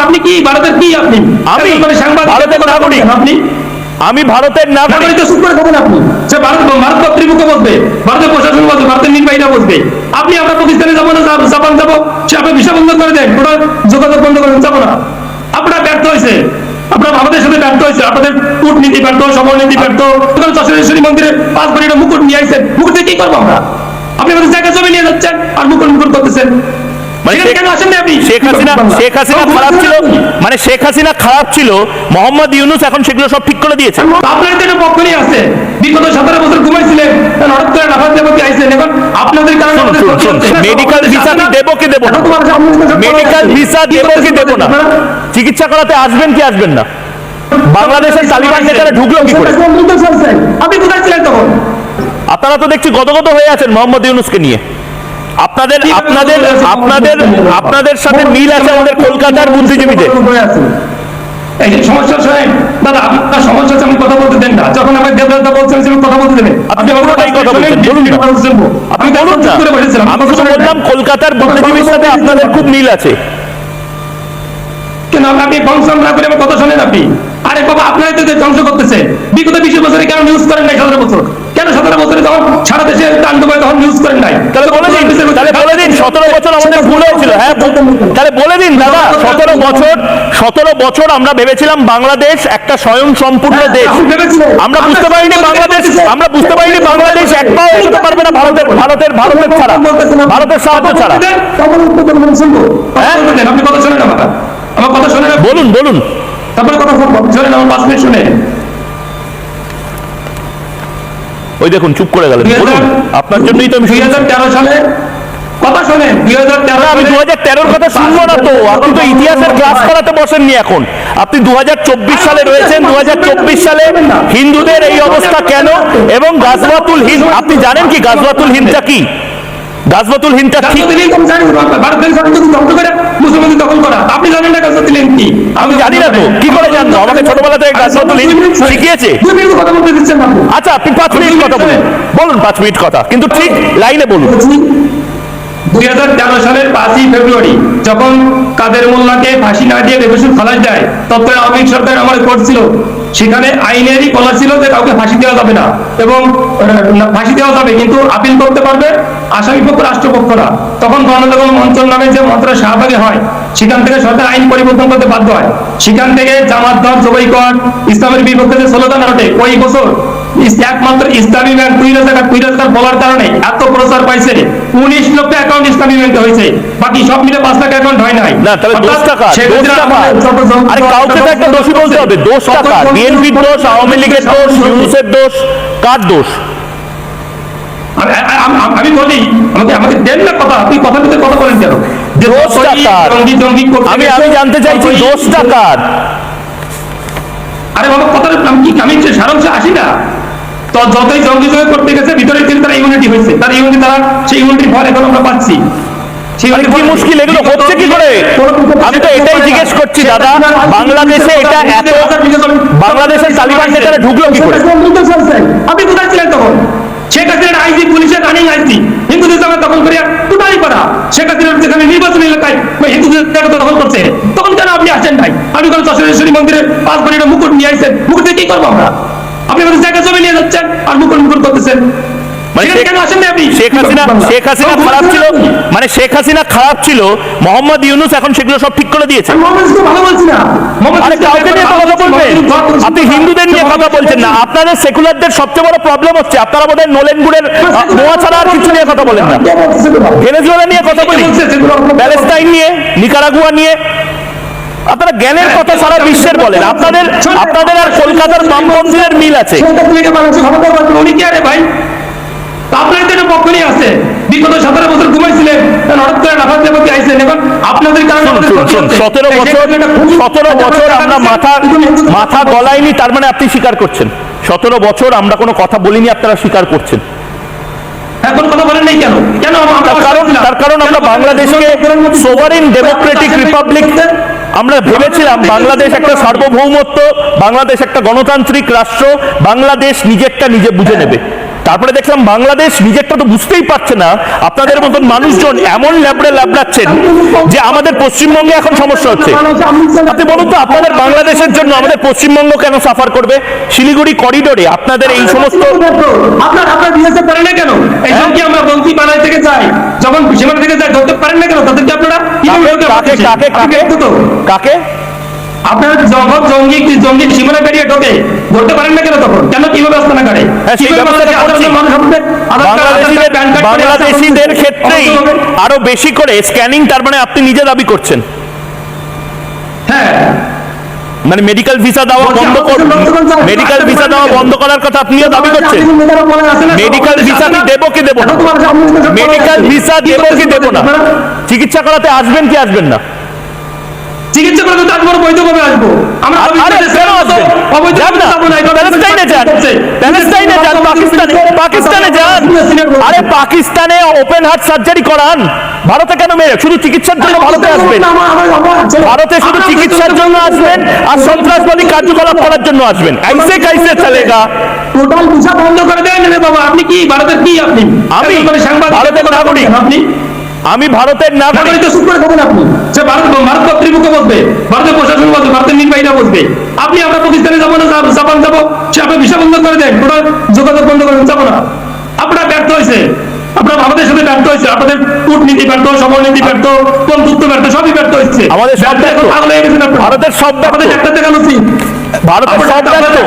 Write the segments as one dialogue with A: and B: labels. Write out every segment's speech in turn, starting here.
A: আপনি কি ভারতের কি? আপনি
B: আমি
A: সাংবাদিক
B: ভারতের নাগরিক,
A: আপনি
B: আমি ভারতের নাগরিক।
A: চুপ করে থাকেন আপনি। সে ভারত কর্তৃপক্ষ বসবে, ভারতের প্রশাসন বসবে, ভারতের নির্বাহীরা বসবে। আপনি আমরা পাকিস্তানে যাবো না জাপান যাবো, সে আপনি ভিসা বন্ধ করে দেন, ওটা যোগাযোগ বন্ধ করে যাবো না। আপনারা ব্যর্থ হয়েছে, আপনারা আমাদের সাথে ব্যর্থ হয়েছে, আপনাদের কূটনীতি ব্যর্থ, সমরনীতি ব্যর্থ। চশমেশ্বরী মন্দিরে 5 কোটি মুকুট নিয়ে আইছেন, মুকুট দিয়ে কি করবো আমরা? আপনি আমাদের জায়গা জমি নিয়ে যাচ্ছেন আর মুকুট মুকুট করতেছেন।
B: শেখ হাসিনা খারাপ ছিল, মানে শেখ হাসিনা খারাপ ছিল, মোহাম্মদ ইউনূস এখন সেগুলো সব ঠিক করে দিয়েছে।
A: আপনাদের তো পক্ষ নিয়ে আছে, বিগত 17 বছর ঘুমাইছিলেন, হঠাৎ করে নাফাজ দেবকে আইছেন, এখন আপনাদের কারণে
B: মেডিকেল ভিসা দেবো কি দেবো না, মেডিকেল ভিসা দেবো কি দেবো না, চিকিৎসা করাতে আসবেন কি আসবেন না, বাংলাদেশের তালিবান নেতারা ঢুকলো কি করে?
A: আপনি কোথায় ছিলেন তখন?
B: আপনারা তো দেখছি গদগদ হয়ে আছেন মোহাম্মদ ইউনূসকে নিয়ে। আপনাদের আপনাদের আপনাদের আপনাদের সাথে মিল আছে আমাদের কলকাতার বুদ্ধিজীবীদের।
A: এই যে সমস্যা শোনেন দাদা, আপনার সমস্যা হচ্ছে আমি কথা বলতে দেন না। যখন আমি দেবরাজদা বলছেন আমি কথা বলতে দেবেন, আপনি
B: পুরোটাই কথা বলছেন, বলুন না।
A: আমি বলুন না,
B: আমি তো বললাম কলকাতার বুদ্ধিজীবীর সাথে আপনাদের খুব মিল আছে।
A: কেন আপনি ফাংশন না করে আমার কথা শোনেন আপনি? আরে বাবা, আপনারাই তো ধ্বংস করতেছে। বিগত 20 বছরে কেন নিউজ করেন নাই? 17 বছর কেন? 17 বছরে যখন সারা দেশে তাণ্ডব হয় তখন নিউজ করেন নাই?
B: তাহলে বলে দিন 17 বছর আমাদের ভুল হয়েছিল। হ্যাঁ, তাহলে বলে দিন দাদা, 17 বছর আমরা ভেবেছিলাম বাংলাদেশ একটা স্বয়ং সম্পূর্ণ দেশ। আমরা বুঝতে পারিনি বাংলাদেশ এক পাও এগোতে পারবে না ভারতের ছাড়া, ভারতের সাহায্য ছাড়া।
A: আপনি কথা শোনেন আমার কথা শোনেন,
B: বলুন বলুন,
A: তারপরে কথা শোনেন, আমার 5 মিনিট শুনে।
B: ওই দেখুন চুপ করে গেলেন। বলুন, আপনার জন্যই তো আমি
A: 2013 সালে কথা শোনেন। 2013
B: আমি 2013 কথা শুনবো না তো। আপনি তো ইতিহাসের ক্লাস করাতে বসেননি এখন। আপনি 2024 সালে রয়েছেন। 2024 সালে হিন্দুদের এই অবস্থা কেন? এবং গাজওয়াতুল হিন্দ, আপনি জানেন কি গাজওয়াতুল হিন্দটা কি? গাজওয়াতুল হিন্দটা ঠিক
A: মুসলমানদের দখল করা, আপনি জানেন না গাজওয়াতুল হিন্দ কি?
B: আমি জানি না তো, কি করে জানবো? আমাকে ছোটবেলা থেকে গাজওয়াতুল হিন্দ শিখিয়েছে। আচ্ছা, আপনি 5 মিনিট কথা বলুন, 5 মিনিট কথা, কিন্তু ঠিক লাইনে বলুন।
A: 2013 সালের 5ই ফেব্রুয়ারি যখন কাদের মোল্লাকে ফাঁসি না দিয়ে বেকসুর খালাস দেয়, তৎকালীন আওয়ামী লীগ সরকার আমার কোর্ট ছিল, সেখানে আইনেরই বলা ছিল যে কাউকে ফাঁসি দেওয়া যাবে না, এবং ফাঁসি দেওয়া যাবে কিন্তু আপিল করতে পারবে আসামি পক্ষ, রাষ্ট্রপক্ষরা। তখন গণজাগরণ মঞ্চ নামে যে মন্ত্রণালয় শাহবাগে হয়, সেখান থেকে সরকার আইন পরিবর্তন করতে বাধ্য হয়। সেখান থেকে জামাত দল, জবাই কর, ইসলামের বিপক্ষে যে স্লোগান ওঠে, ওই বছর একমাত্র ইসলামী ব্যাংক 20,000 বলার কারণে এত প্রচার পাইছে। 19 লক্ষ অ্যাকাউন্ট ইসলামী ব্যাংকে হয়েছে, বাকি সব মিলে 5 লাখ অ্যাকাউন্ট হয় নাই।
B: না, তাহলে 10 টাকা। আরে কাউকে তো একটা দোষী বলতে হবে। 10 টাকা বিএনপির দোষ, আওয়ামী লীগের দোষ, ইউনূসের দোষ, কার দোষ?
A: আমি বলি, আমাকে দেন না কথা, আপনি কথা দিতে কথা বলেন কেন?
B: আমি জানতে চাইছি 10 টাকার।
A: আরে বাবা, কথাটা আমি সারাংশে আসি না তো। যতই জঙ্গি জয় করতে গেছে, ভিতরে কিন্তু তারা ইউনিটি হয়েছে, তার ইউনিটি, তারা সেই ইউনিটির ফল এখন আমরা পাচ্ছি।
B: কি মুশকিল, এগুলো হচ্ছে কি করে? আমি তো এটাই জিজ্ঞেস করছি দাদা, বাংলাদেশে এটা এত, বাংলাদেশের তালিবান নেতারা ঢুকলো কি করে?
A: আপনি কোথায় ছিলেন তখন? শেখ হাসিনার আইজি, পুলিশের রানিং আইজি, হিন্দুদের জায়গা দখল করিয়া টোটালি করা। শেখ হাসিনার যেখানে নির্বাচনী এলাকায় হিন্দুদের জায়গা দখল করছে, তখন কেন আপনি আসেন নাই? আপনি কোনো চশমেশ্বরী মন্দিরে 5 কোটি মুকুট নিয়ে আইছেন, মুকুট দিয়ে কি করবো আমরা? আপনি আমাদের জায়গা জমি নিয়ে যাচ্ছেন আর মুকুট মুকুট করতেছেন।
B: শেখ হাসিনা খারাপ ছিল, মানে শেখ হাসিনা খারাপ ছিল, মোহাম্মদ ইউনূস এখন সেগুলো সব ঠিক করে দিয়েছে। আপনি হিন্দুদের নিয়ে কথা বলছেন না। আপনাদের সেকুলারদের সবচেয়ে বড় প্রবলেম হচ্ছে আপনারা বোধহয় নোলেন গুড়ের নোয়া ছাড়া আর কিছু নিয়ে কথা বলেন না। ভেনেজুয়েলা নিয়ে কথা বলি, প্যালেস্টাইন নিয়ে, নিকারাগুয়া নিয়ে। আপনারা জ্ঞানের কথা সারা বিশ্বের বলেন। আপনাদের আর কলকাতার বামপন্থীদের মিল আছে।
A: আপনাদের পক্ষ নিয়ে আছে, বিগত 17 বছর ঘুমাইছিলেন, হঠাৎ করে নাফাজ দেবকে আইছেন, এখন আপনাদের কারণে
B: 17 বছর আমরা মাথা গলাইনি, তার মানে আপনি স্বীকার করছেন 17 বছর আমরা কোনো কথা বলিনি, আপনারা স্বীকার করছেন।
A: এখন কথা বলেন নাই কেন?
B: তার কারণ আমরা বাংলাদেশকে সোভারেন ডেমোক্রেটিক রিপাবলিক, আমরা ভেবেছিলাম বাংলাদেশ একটা সার্বভৌমত্ব, বাংলাদেশ একটা গণতান্ত্রিক রাষ্ট্র, বাংলাদেশ নিজেরটা নিজে বুঝে নেবে। তারপরে দেখলাম বাংলাদেশ নিজেরটা তো বুঝতেই পারছে না, আপনাদের মতন মানুষজন এমন ল্যাবড়াচ্ছেন যে আমাদের পশ্চিমবঙ্গে এখন সমস্যা হচ্ছে। আপনি বলুন তো, আপনাদের বাংলাদেশের জন্য আমাদের পশ্চিমবঙ্গ কেন সাফার করবে? শিলিগুড়ি করিডোরে আপনাদের এই সমস্ত
A: আপনার বিএসএফ পারে না কেন? এই জঙ্গি আমরা বঙ্কি বানাই থেকে যাই, যখন সীমানা থেকে যাই ধরতে পারেন না কেন? তাদেরকে আপনারা
B: কাকে
A: আপনারা যখন জঙ্গি সীমানা পেরিয়ে ঢোকে ধরতে পারেন না কেন? তখন কেন কি ব্যবস্থা না করে?
B: বাংলাদেশিদের ক্ষেত্রেই আরো বেশি করে স্ক্যানিং, তার মানে আপনি নিজে দাবি করছেন?
A: হ্যাঁ,
B: মানে মেডিকেল ভিসা দেওয়া বন্ধ করার কথা আপনিও দাবি করছেন। মেডিকেল ভিসা কি দেবো কি দেবো না? মেডিকেল ভিসা দেবো কি দেবো না? চিকিৎসা করাতে আসবেন কি আসবেন না?
A: চিকিৎসা করে তো আসবো, বৈধ ভাবে আসবো। আমরা
B: পাকিস্তানে যান, আরে পাকিস্তানে ওপেন হার্ট সার্জারি করান, ভারতে কেন মেয়ে? শুধু চিকিৎসার জন্য ভারতে আসবেন, ভারতে শুধু চিকিৎসার জন্য আসবেন আর সন্ত্রাসবাদী কার্যকলাপ করার জন্য আসবেন। কাইসে কাইসে চলেগা?
A: টোটাল ভিসা বন্ধ করে দেন রে বাবা। আপনি কি ভারতের কি? আপনি
B: আমি ভারতের নাগরিক,
A: আপনি
B: আমি ভারতের নাগরিক।
A: তো শুক্র খবর আপনি সে ভারত কর্তৃপক্ষ বলবে, ভারতের প্রশাসন বলবে, ভারতের নির্বাহীরা বলবে। আপনি আমরা পাকিস্তানে যাবো না, জাপান যাবো, সে আপনার ভিসা বন্ধ করে দেন, টোটাল যোগাযোগ বন্ধ করে যাবো না। আপনারা ব্যর্থ হয়েছে, আপনারা আমাদের সাথে ব্যর্থ হয়েছে, আপনাদের কূটনীতি ব্যর্থ, সমরনীতি ব্যর্থ, বন্ধুত্ব ব্যর্থ, সবই ব্যর্থ হচ্ছে।
B: আমাদের সব ব্যর্থ, ভারতের সব ব্যর্থ,
A: একটা দেখানো উচিত,
B: ভারতের সব ব্যর্থ।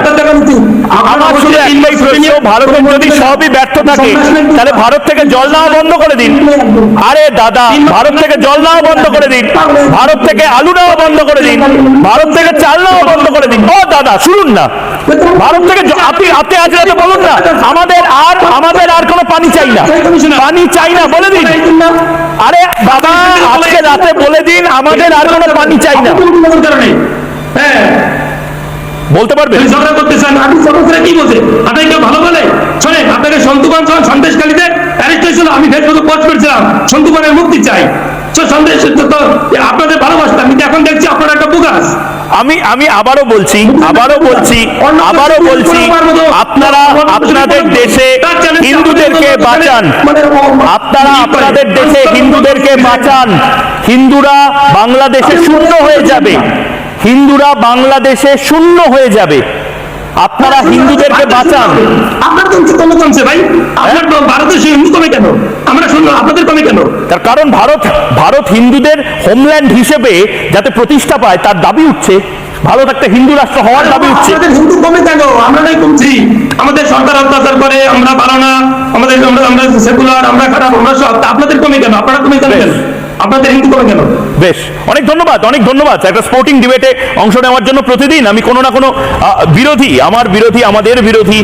B: আমার শুধু একটাই প্রশ্ন, ভারতের যদি সবই ব্যর্থ থাকে তাহলে ভারত থেকে জল নেওয়া বন্ধ করে দিন। আরে দাদা, ভারত থেকে জল নেওয়া বন্ধ করে দিন, ভারত থেকে আলু নেওয়া বন্ধ করে দিন, ভারত থেকে চাল নেওয়া বন্ধ করে দিন। ও দাদা শুনুন না, ভারত থেকে আপনি আজ রাতে বলুন না আমাদের আর কোনো পানি চাই না, পানি চাই না বলে দিন। আরে বাবা, আজকে রাতে বলে দিন আমাদের আর কোনো পানি চাই না।
A: হ্যাঁ,
B: বলতে পারবেন?
A: ঝগড়া করতে চান, আপনি চক্ররা কি বলছে? আপনাকে কেউ ভালো বলে? শোনেন, আপনাকে সন্তুবান সন্দেশকালীতে অ্যারেস্ট হয়েছিল, আমি ফেসবুকে পোস্ট করেছিলাম, সন্তুবানের মুক্তি চাই। সন্দেশ আপনাদের ভালোবাসতাম, কিন্তু এখন দেখছি আপনারা একটা বুকাস।
B: আমি আবারও বলছি আপনারা আপনাদের দেশে হিন্দুদেরকে বাঁচান, আপনারা আপনাদের দেশে হিন্দুদেরকে বাঁচান। হিন্দুরা বাংলাদেশে শূন্য হয়ে যাবে, হিন্দুরা বাংলাদেশে শূন্য হয়ে যাবে। আপনারা হিন্দুদেরকে বাঁচান।
A: আপনার কমছে ভাই, আপনার ভারতে হিন্দু কমে কেন? আমরা শুনলাম আপনাদের কমে কেন?
B: তার কারণ ভারত হিন্দুদের হোমল্যান্ড হিসেবে যাতে প্রতিষ্ঠা পায় তার দাবি উঠছে, ভারত একটা হিন্দু রাষ্ট্র হওয়ার দাবি উঠছে।
A: হিন্দু কমে কেন? আমরা নাই কমছি, আমাদের সরকার অত্যাচার করে, আমরা ভালো না, আমরা সেকুলার, আমরা খারাপ, আমরা সব। আপনাদের কমে কেন? আপনারা কমে কেন? আপনাদের হিন্দু কমে কেন?
B: বেশ, অনেক ধন্যবাদ একটা স্পোর্টিং ডিবেটে অংশ নেওয়ার জন্য। প্রতিদিন আমি কোনো না কোনো বিরোধী, আমাদের বিরোধী